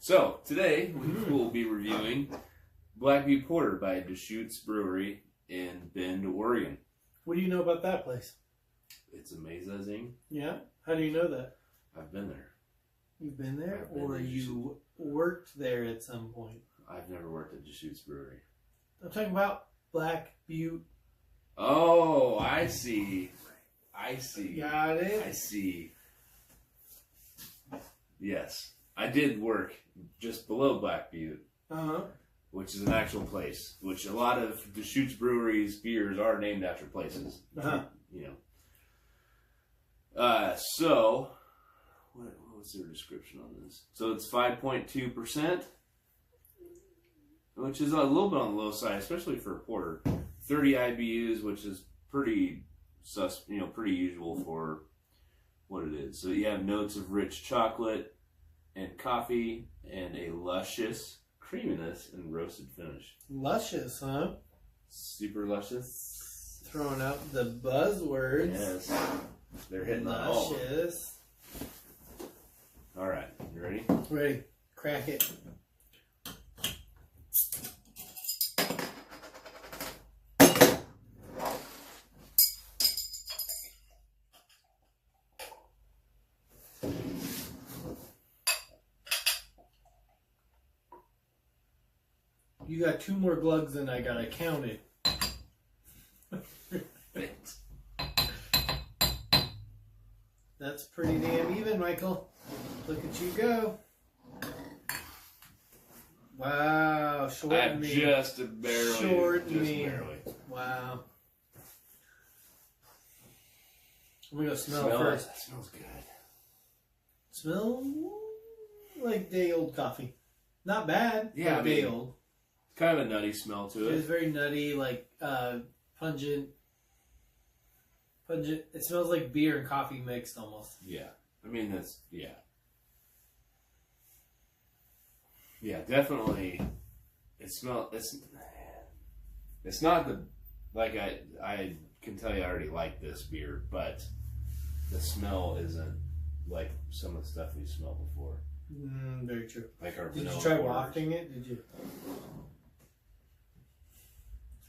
So, today we will be reviewing Black Butte Porter by Deschutes Brewery in Bend, Oregon. What do you know about that place? It's amazing. Yeah? How do you know that? I've been there. You've been there? I've been Or to you worked there at some point? I've never worked at Deschutes Brewery. I'm talking about Black Butte. Oh, I see. I see. Got it? I see. Yes. I did work just below Black Butte, which is an actual place, which a lot of Deschutes Brewery's beers are named after places. You know. So, what was their description on this? So it's 5.2%, which is a little bit on the low side, especially for a porter. 30 IBUs, which is pretty usual for what it is. So you have notes of rich chocolate and coffee and a luscious creaminess and roasted finish. Luscious, huh? Super luscious. Throwing out the buzzwords. Yes. They're hitting the home. Luscious. All right. You ready? Ready. Crack it. You got 2 more glugs than I got. I counted. Thanks. That's pretty damn even, Michael. Look at you go. Wow, short and me. Just barely. Short just me. barely. Wow. I'm gonna go smell Smell first. it. That smells good. Smell like day old coffee. Not bad. Yeah, but I mean, day old. Kind of a nutty smell to It's it. very nutty, like pungent. Pungent. It smells like beer and coffee mixed almost. Yeah. I mean, that's, yeah. Yeah, definitely. It's not the, like I can tell you I already like this beer, but the smell isn't like some of the stuff we smelled before. Very true. Like our Did vanilla you try porters. wafting it? Did you?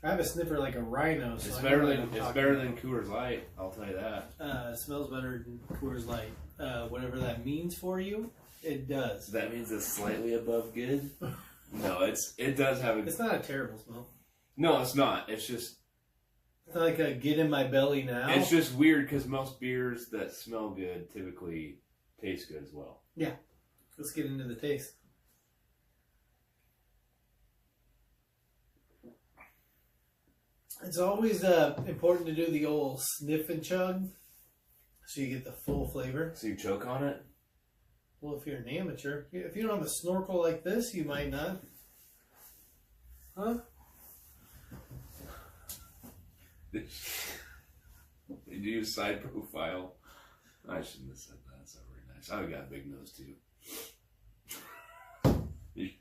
I have a sniffer like a rhino. So It's I better know than what I'm it's talking better about. than Coors Light. I'll tell you that. It smells better than Coors Light. Whatever that means for you, it does. So that means it's slightly above good. No, it does have a. It's not a terrible smell. No, it's not. It's just It's not like a get in my belly now. it's just weird because most beers that smell good typically taste good as well. Yeah. Let's get into the taste. It's always important to do the old sniff and chug so you get the full flavor. So you choke on it. Well, if you're an amateur, if you don't have a snorkel like this, you might not. Huh? Did you use side profile? I shouldn't have said that. That's not very nice. I've got a big nose too.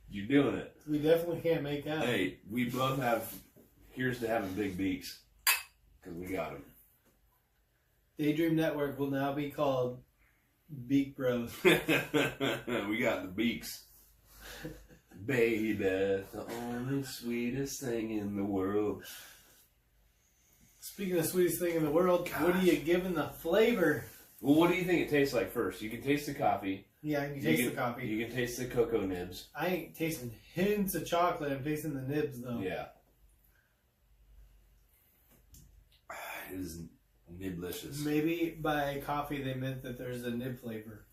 You're doing it. We definitely can't make out. Hey, we both have. Here's to having big beaks because we got them. Daydream Network will now be called Beak Bros. We got the beaks. Baby, the only sweetest thing in the world. Speaking of sweetest thing in the world, what are you giving the flavor? Well, what do you think it tastes like first? You can taste the coffee. Yeah, you can taste the coffee. You can taste the cocoa nibs. I ain't tasting hints of chocolate. I'm tasting the nibs, though. Yeah. It is niblicious. Maybe by coffee they meant that there's a nib flavor.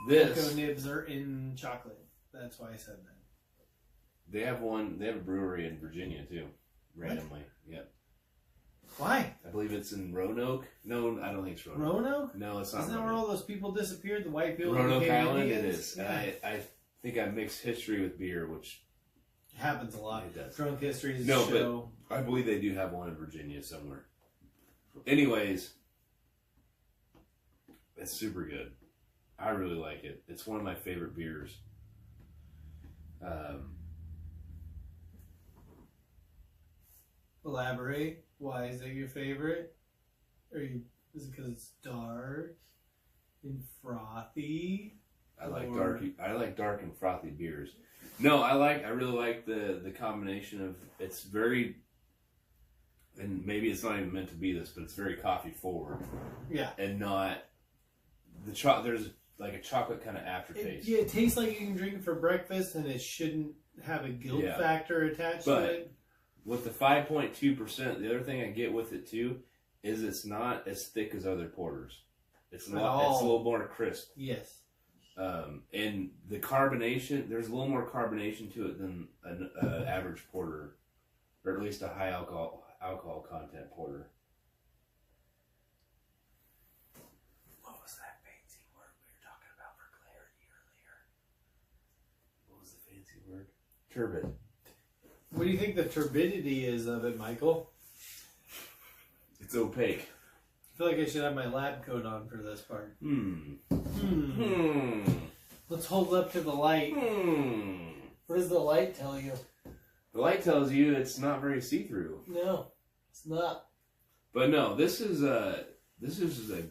This Cocoa nibs are in chocolate. That's why I said that. they have a brewery in Virginia too. Randomly. Yep. Why? I believe it's in Roanoke. No, I don't think it's Roanoke. Roanoke? No, it's not. Isn't that where all those people disappeared? The white people? Roanoke became Island? It Indians? is. Yeah. And I think I mixed history with beer, which It happens a lot. It does. Drunk History's No, show. I believe they do have one in Virginia somewhere. Anyways, it's super good. I really like it. It's one of my favorite beers. Elaborate. Why is it your favorite? Is it because it's dark and frothy? I like dark and frothy beers. No, I really like the combination of, it's very, and maybe it's not even meant to be this, but it's very coffee forward. Yeah. And not there's like a chocolate kind of aftertaste. It tastes like you can drink it for breakfast, and it shouldn't have a guilt factor attached to it. With the 5.2%, the other thing I get with it too is it's not as thick as other porters. It's a little more crisp. Yes. And the carbonation, there's a little more carbonation to it than an average porter, or at least a high alcohol content porter. What was that fancy word we were talking about for clarity earlier? What was the fancy word? Turbid. What do you think the turbidity is of it, Michael? It's opaque. I feel like I should have my lab coat on for this part. Let's hold up to the light. What does the light tell you? The light tells you it's not very see-through. No, it's not. But no, this is a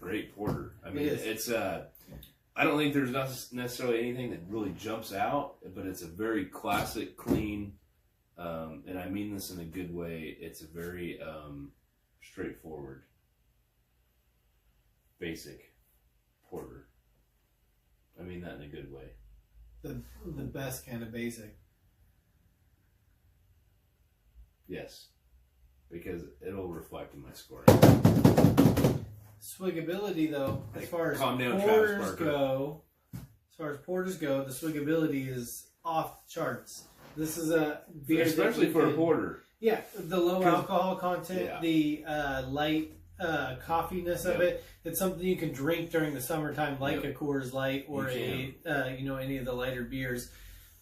great porter. I mean, it's I don't think there's not necessarily anything that really jumps out, but it's a very classic, clean, and I mean this in a good way. It's a very straightforward, basic porter. I mean that in a good way. The best kind of basic. Yes, because it'll reflect in my scoring. Swiggability, though, as far as porters go, the swiggability is off the charts. This is a beer, especially for a porter. Yeah, the low alcohol content, the light coffeeness of it. It's something you can drink during the summertime, like a Coors Light or any of the lighter beers.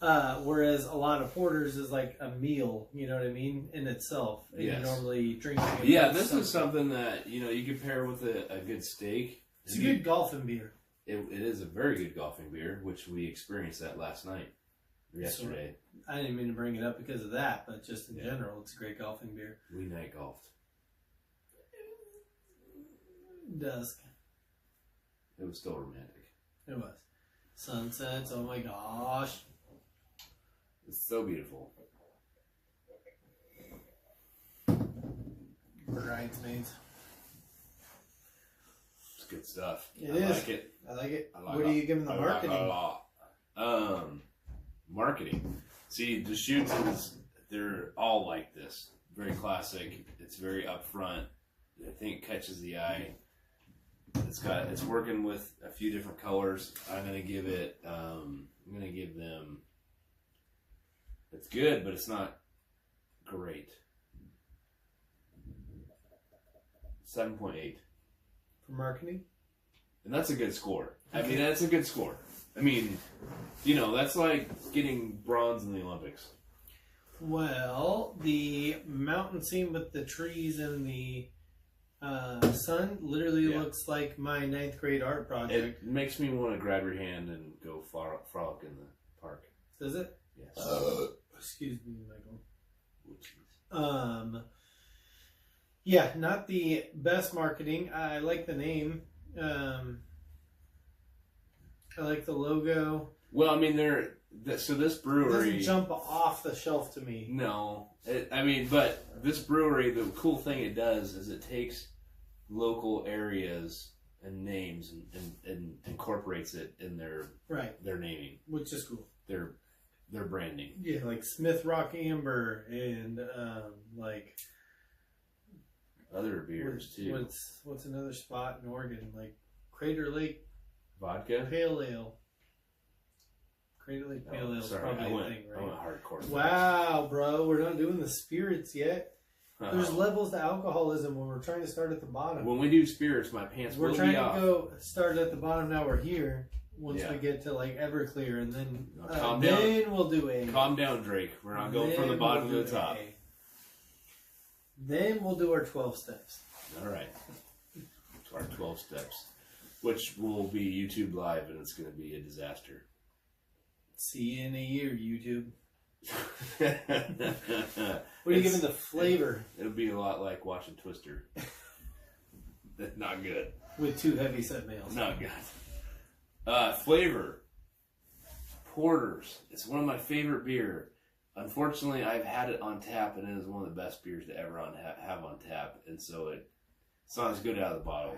Whereas a lot of porters is like a meal, you know what I mean, in itself. And you normally drink it. Yeah, this is something that you can pair with a good steak. It's a good golfing beer. It is a very good golfing beer, which we experienced that last night, yesterday. I didn't mean to bring it up because of that, but just in general, it's a great golfing beer. We night golfed. Dusk. It was still romantic. It was. Sunsets, oh my gosh. It's so beautiful. Bridesmaids. It's good stuff. I like it. I like it. What are you giving the marketing? Like a lot. Marketing. See, the shoots, they're all like this. Very classic. It's very upfront. I think it catches the eye. It's working with a few different colors. I'm gonna give them. It's good, but it's not great. 7.8 for marketing, and that's a good score. I mean, that's a good score. I mean, that's like getting bronze in the Olympics. Well, the mountain scene with the trees and the sun literally looks like my 9th grade art project. It makes me want to grab your hand and go frolic in the park. Does it? Yes. Excuse me, Michael. Yeah, not the best marketing. I like the name. I like the logo. Well, I mean, so this brewery doesn't jump off the shelf to me. No, but this brewery, the cool thing it does is it takes local areas and names and incorporates it in their naming, which is cool. Their branding. Yeah, like Smith Rock Amber and like other beers too. What's another spot in Oregon, like Crater Lake Vodka Pale Ale. Crater Lake Pale Ale is probably a thing, right? I went hardcore. Wow, bro, we're not doing the spirits yet. There's levels to alcoholism when we're trying to start at the bottom. When we do spirits, my pants will be off. We're trying to go start at the bottom. Now we're here. Once we get to like Everclear, and then we'll do A. Calm down, Drake. We're not going from the bottom to the top. Then we'll do our 12 steps. All right. Our 12 steps, which will be YouTube live, and it's going to be a disaster. See you in a year, YouTube. What are you giving the flavor? It'll be a lot like watching Twister. Not good. With 2 heavy set males. Not good. Flavor. Porters. It's one of my favorite beer. Unfortunately, I've had it on tap, and it is one of the best beers to ever have on tap. And so it's not as good out of the bottle.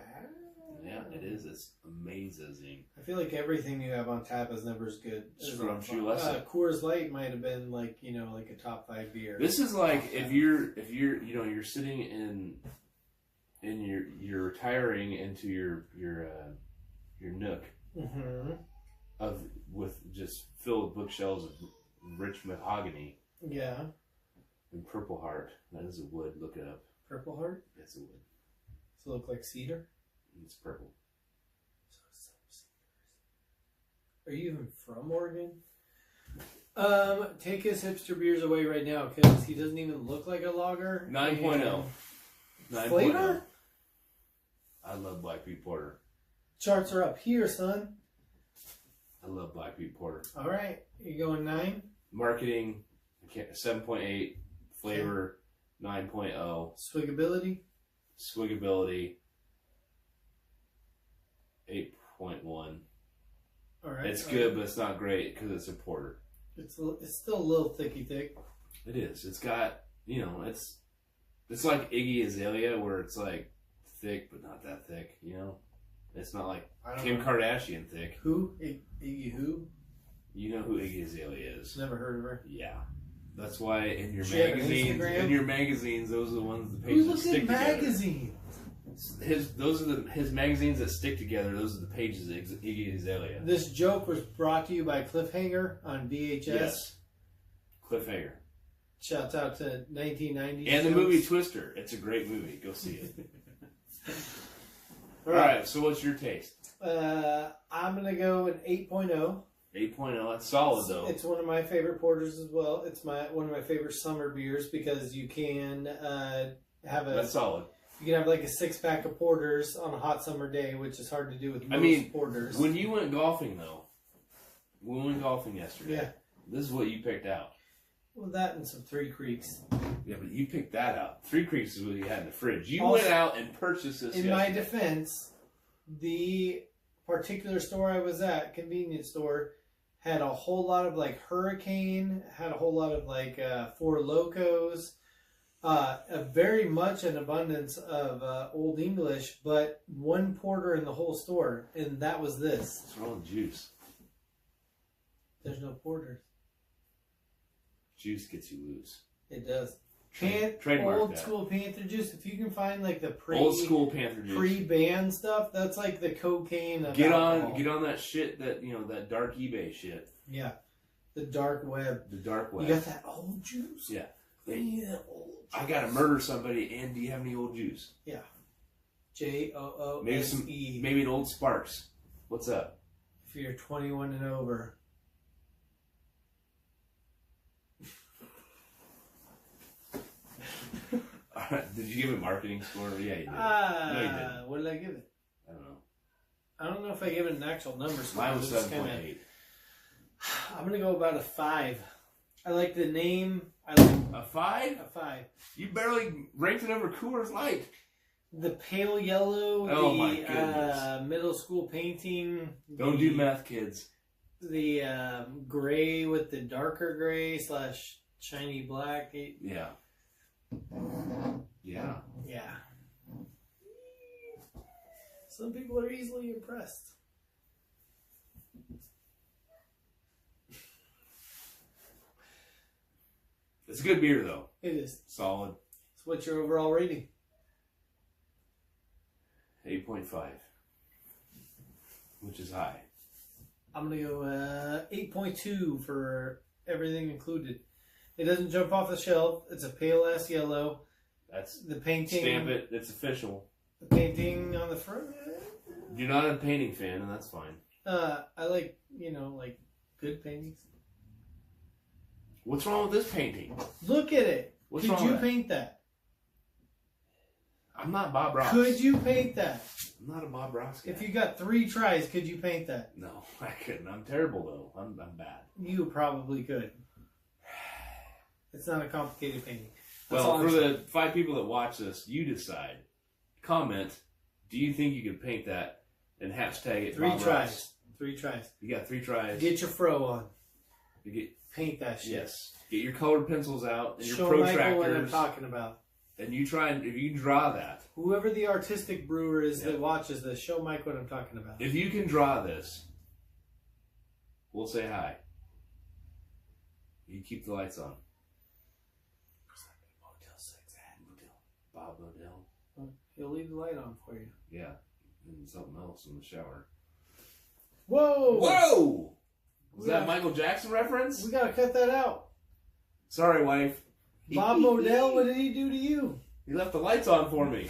Yeah, it is. It's amazing. I feel like everything you have on tap is never as good. Scrumptious. Coors Light might have been like a top 5 beer. This is like if you're you're sitting you're retiring into your nook with just filled with bookshelves of rich mahogany. Yeah. And Purple Heart. That is a wood. Look it up. Purple Heart? That's a wood. Does it look like cedar? It's purple. Are you even from Oregon? Take his hipster beers away right now because he doesn't even look like a lager. 9.0. Flavor? I love Black Butte Porter. Charts are up here, son. I love Black Butte Porter. All right. You going 9? Marketing, 7.8. Flavor, 9.0. Swigability? Swigability, 8.1. All right. It's good, but it's not great because it's a porter. It's still a little thick. It is. It's got, it's like Iggy Azalea where it's like thick but not that thick, It's not like Kim Kardashian thick. Who? Iggy who? You know who Iggy Azalea is. Never heard of her. Yeah. That's why in your magazines, those are the ones the pages that stick together. Who looks at magazines? His magazines that stick together. Those are the pages of Iggy Azalea. This joke was brought to you by Cliffhanger on VHS. Yes, Cliffhanger. Shouts out to 1990s. And the movie Twister. It's a great movie. Go see it. All right. So what's your taste? I'm gonna go an 8.0. 8.0. That's solid though. It's one of my favorite porters as well. It's one of my favorite summer beers because you can have a. That's solid. You can have like a 6-pack of porters on a hot summer day, which is hard to do with most porters. When you went golfing though, we went golfing yesterday. Yeah. This is what you picked out. Well, that and some Three Creeks. Yeah, but you picked that out. Three Creeks is what you had in the fridge. You went out and purchased this. In my defense, the particular store I was at, convenience store, had a whole lot of like Hurricane, had a whole lot of like Four Locos, very much an abundance of Old English, but one porter in the whole store, and that was this. What's wrong with juice? There's no porters. Juice gets you loose. It does. Trademark old that. School Panther juice. If you can find like the Old School Panther juice, pre-banned stuff, that's like the cocaine of get alcohol. on that shit that that dark eBay shit. Yeah, the dark web. The dark web. You got that old juice? Yeah. Yeah, old juice. I gotta murder somebody. And do you have any old juice? Yeah. JOOSE. Maybe an old Sparks. What's up? If you're 21 and over. Did you give it a marketing score? Yeah, you did. No, you didn't. What did I give it? I don't know. I don't know if I gave it an actual number score. Mine was 7.8. I'm going to go about a 5. I like the name. I like a 5? A 5. You barely ranked it over Coors Light. The pale yellow, my goodness. Middle school painting. Don't do meth, kids. The gray with the darker gray / shiny black. Yeah. Yeah. Yeah. Some people are easily impressed. It's a good beer, though. It is. Solid. So what's your overall rating? 8.5. Which is high. I'm going to go 8.2 for everything included. It doesn't jump off the shelf. It's a pale ass yellow. That's the painting. Stamp it. It's official. The painting on the front. You're not a painting fan, and that's fine. I like, like good paintings. What's wrong with this painting? Look at it. What's Could wrong you with that? paint that? I'm not Bob Ross. Could you paint that? I'm not a Bob Ross guy. If you got 3 tries, could you paint that? No, I couldn't. I'm terrible, though. I'm bad. You probably could. It's not a complicated painting. Well, for the 5 people that watch this, you decide. Comment. Do you think you could paint that? And hashtag it. 3 tries. 3 tries. You got 3 tries. Get your fro on. Paint that shit. Yes. Get your colored pencils out and your Show protractors. Michael what I'm talking about. And you try and if you can draw that. Whoever the artistic brewer is that watches this, show Mike what I'm talking about. If you can draw this, we'll say hi. You keep the lights on. Motel 6 at Bob Modell. He'll leave the light on for you. Yeah. And something else in the shower. Whoa! Whoa! Was that a Michael Jackson reference? We gotta cut that out. Sorry, wife. Bob Modell, what did he do to you? He left the lights on for me.